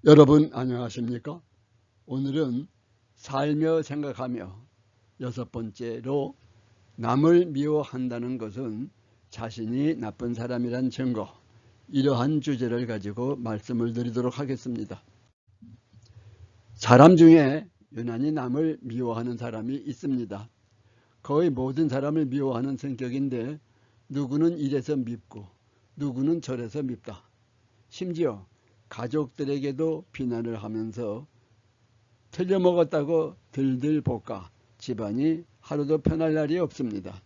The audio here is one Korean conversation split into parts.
여러분 안녕하십니까? 오늘은 살며 생각하며 여섯 번째로 남을 미워한다는 것은 자신이 나쁜 사람이란 증거, 이러한 주제를 가지고 말씀을 드리도록 하겠습니다. 사람 중에 유난히 남을 미워하는 사람이 있습니다. 거의 모든 사람을 미워하는 성격인데 누구는 이래서 밉고 누구는 저래서 밉다. 심지어 가족들에게도 비난을 하면서 틀려먹었다고 들들 볶아 집안이 하루도 편할 날이 없습니다.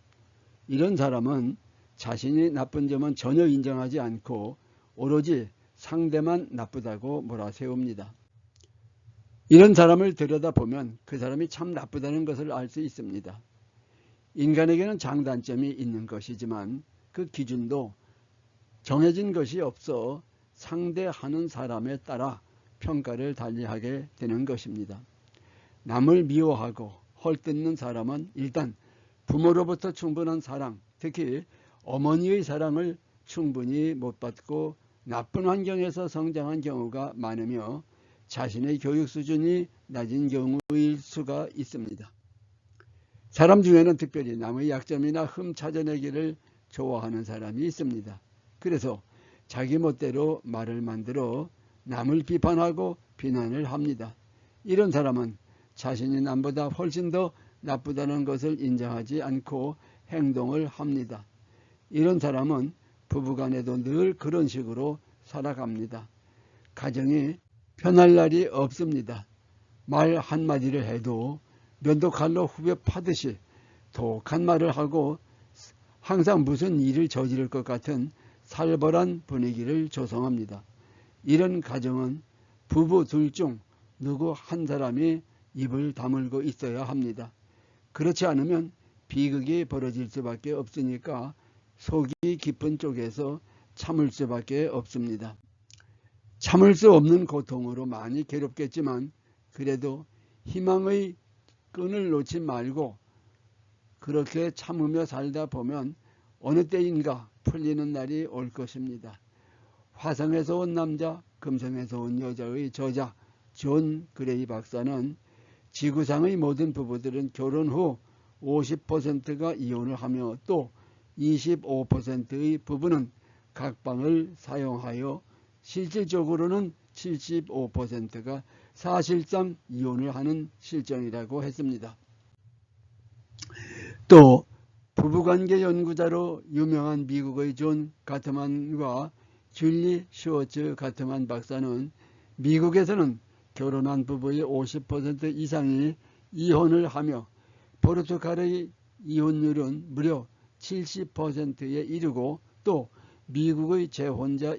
이런 사람은 자신이 나쁜 점은 전혀 인정하지 않고 오로지 상대만 나쁘다고 몰아세웁니다. 이런 사람을 들여다보면 그 사람이 참 나쁘다는 것을 알 수 있습니다. 인간에게는 장단점이 있는 것이지만 그 기준도 정해진 것이 없어 상대하는 사람에 따라 평가를 달리하게 되는 것입니다. 남을 미워하고 헐뜯는 사람은 일단 부모로부터 충분한 사랑, 특히 어머니의 사랑을 충분히 못 받고 나쁜 환경에서 성장한 경우가 많으며 자신의 교육 수준이 낮은 경우일 수가 있습니다. 사람 중에는 특별히 남의 약점이나 흠 찾아내기를 좋아하는 사람이 있습니다. 그래서 자기 멋대로 말을 만들어 남을 비판하고 비난을 합니다. 이런 사람은 자신이 남보다 훨씬 더 나쁘다는 것을 인정하지 않고 행동을 합니다. 이런 사람은 부부간에도 늘 그런 식으로 살아갑니다. 가정이 편할 날이 없습니다. 말 한마디를 해도 면도칼로 후벼 파듯이 독한 말을 하고 항상 무슨 일을 저지를 것 같은 살벌한 분위기를 조성합니다. 이런 가정은 부부 둘 중 누구 한 사람이 입을 다물고 있어야 합니다. 그렇지 않으면 비극이 벌어질 수밖에 없으니까 속이 깊은 쪽에서 참을 수밖에 없습니다. 참을 수 없는 고통으로 많이 괴롭겠지만 그래도 희망의 끈을 놓지 말고 그렇게 참으며 살다 보면 어느 때인가 풀리는 날이 올 것입니다. 화성에서 온 남자, 금성에서 온 여자의 저자 존 그레이 박사는 지구상의 모든 부부들은 결혼 후 50%가 이혼을 하며 또 25%의 부부는 각방을 사용하여 실질적으로는 75%가 사실상 이혼을 하는 실정이라고 했습니다. 또 부부관계 연구자로 유명한 미국의 존 가트만과 줄리 슈워츠 가트만 박사는 미국에서는 결혼한 부부의 50% 이상이 이혼을 하며 포르투갈의 이혼율은 무려 70%에 이르고 또 미국의 재혼자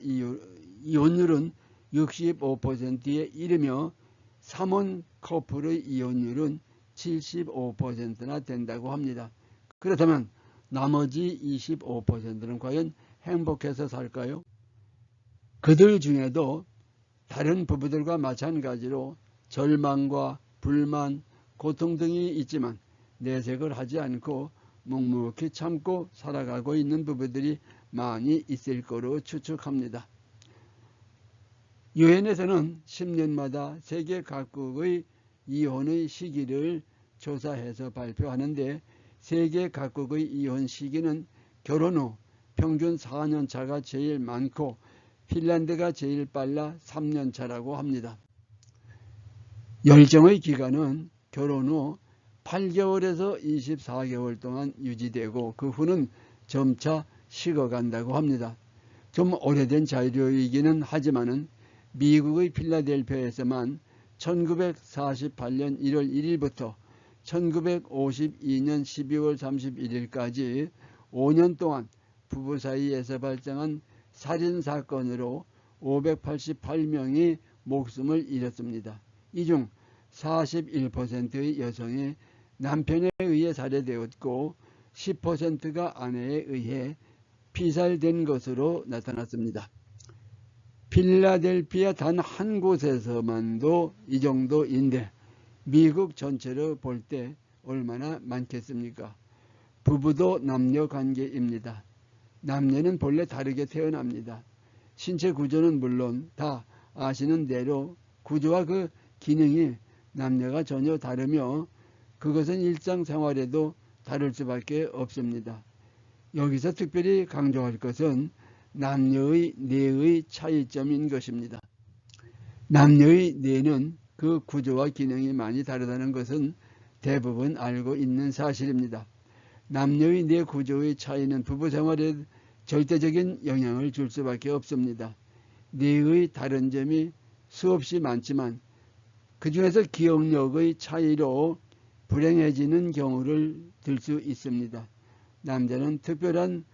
이혼율은 65%에 이르며 삼혼 커플의 이혼율은 75%나 된다고 합니다. 그렇다면 나머지 25%는 과연 행복해서 살까요? 그들 중에도 다른 부부들과 마찬가지로 절망과 불만, 고통 등이 있지만 내색을 하지 않고 묵묵히 참고 살아가고 있는 부부들이 많이 있을 거로 추측합니다. 유엔에서는 10년마다 세계 각국의 이혼의 시기를 조사해서 발표하는데 세계 각국의 이혼 시기는 결혼 후 평균 4년 차가 제일 많고 핀란드가 제일 빨라 3년 차라고 합니다. 열정의 기간은 결혼 후 8개월에서 24개월 동안 유지되고 그 후는 점차 식어간다고 합니다. 좀 오래된 자료이기는 하지만은 미국의 필라델피아에서만 1948년 1월 1일부터 1952년 12월 31일까지 5년 동안 부부 사이에서 발생한 살인사건으로 588명이 목숨을 잃었습니다. 이 중 41%의 여성이 남편에 의해 살해되었고 10%가 아내에 의해 피살된 것으로 나타났습니다. 필라델피아 단 한 곳에서만도 이 정도인데 미국 전체로 볼 때 얼마나 많겠습니까? 부부도 남녀관계입니다. 남녀는 본래 다르게 태어납니다. 신체 구조는 물론 다 아시는 대로 구조와 그 기능이 남녀가 전혀 다르며 그것은 일상생활에도 다를 수밖에 없습니다. 여기서 특별히 강조할 것은 남녀의 뇌의 차이점인 것입니다. 남녀의 뇌는 그 구조와 기능이 많이 다르다는 것은 대부분 알고 있는 사실입니다. 남녀의 뇌 구조의 차이는 부부 생활에 절대적인 영향을 줄 수밖에 없습니다. 뇌의 다른 점이 수없이 많지만 그 중에서 기억력의 차이로 불행해지는 경우를 들 수 있습니다. 남자는 특별한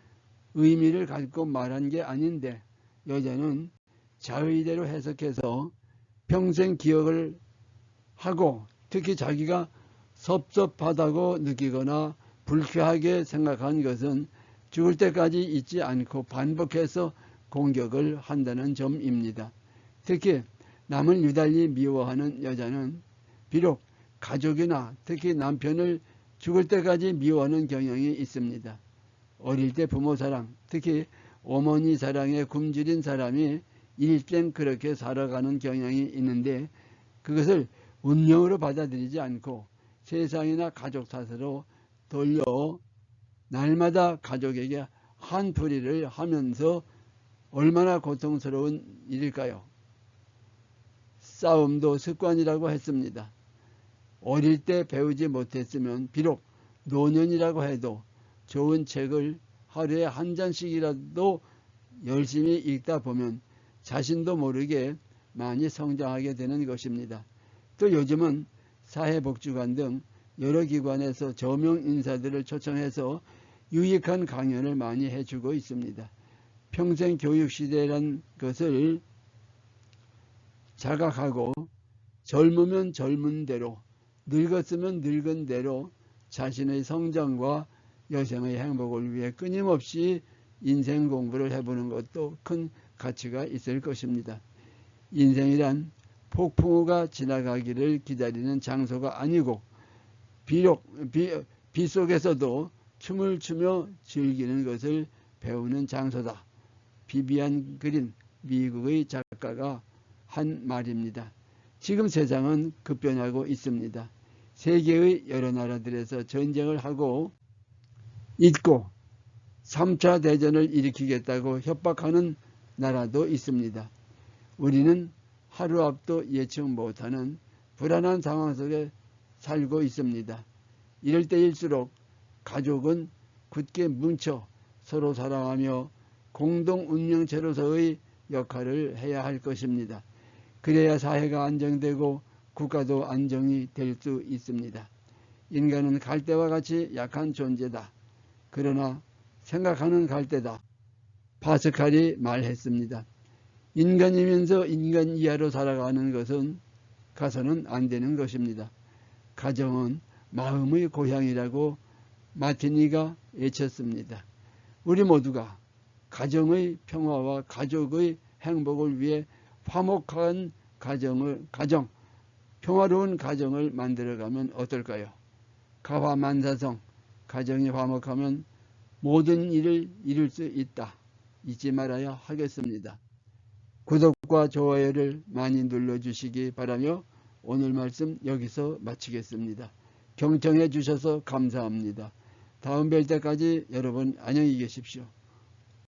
의미를 갖고 말한 게 아닌데 여자는 자의대로 해석해서 평생 기억을 하고 특히 자기가 섭섭하다고 느끼거나 불쾌하게 생각한 것은 죽을 때까지 잊지 않고 반복해서 공격을 한다는 점입니다. 특히 남을 유달리 미워하는 여자는 비록 가족이나 특히 남편을 죽을 때까지 미워하는 경향이 있습니다. 어릴 때 부모 사랑, 특히 어머니 사랑에 굶주린 사람이 일생 그렇게 살아가는 경향이 있는데 그것을 운명으로 받아들이지 않고 세상이나 가족 탓으로 돌려 날마다 가족에게 한풀이를 하면서 얼마나 고통스러운 일일까요? 싸움도 습관이라고 했습니다. 어릴 때 배우지 못했으면 비록 노년이라고 해도 좋은 책을 하루에 한 잔씩이라도 열심히 읽다 보면 자신도 모르게 많이 성장하게 되는 것입니다. 또 요즘은 사회복지관 등 여러 기관에서 저명 인사들을 초청해서 유익한 강연을 많이 해주고 있습니다. 평생 교육시대라는 것을 자각하고 젊으면 젊은 대로 늙었으면 늙은 대로 자신의 성장과 여생의 행복을 위해 끊임없이 인생 공부를 해보는 것도 큰 가치가 있을 것입니다. 인생이란 폭풍우가 지나가기를 기다리는 장소가 아니고 비록 비 속에서도 춤을 추며 즐기는 것을 배우는 장소다. 비비안 그린 미국의 작가가 한 말입니다. 지금 세상은 급변하고 있습니다. 세계의 여러 나라들에서 전쟁을 하고 있고 3차 대전을 일으키겠다고 협박하는 나라도 있습니다. 우리는 하루 앞도 예측 못하는 불안한 상황 속에 살고 있습니다. 이럴 때일수록 가족은 굳게 뭉쳐 서로 사랑하며 공동 운명체로서의 역할을 해야 할 것입니다. 그래야 사회가 안정되고 국가도 안정이 될 수 있습니다. 인간은 갈대와 같이 약한 존재다. 그러나 생각하는 갈대다. 파스칼이 말했습니다. 인간이면서 인간 이하로 살아가는 것은 가서는 안 되는 것입니다. 가정은 마음의 고향이라고 마티니가 외쳤습니다. 우리 모두가 가정의 평화와 가족의 행복을 위해 화목한 평화로운 가정을 만들어가면 어떨까요? 가화만사성, 가정이 화목하면 모든 일을 이룰 수 있다. 잊지 말아야 하겠습니다. 구독과 좋아요를 많이 눌러주시기 바라며 오늘 말씀 여기서 마치겠습니다. 경청해 주셔서 감사합니다. 다음 뵐 때까지 여러분 안녕히 계십시오.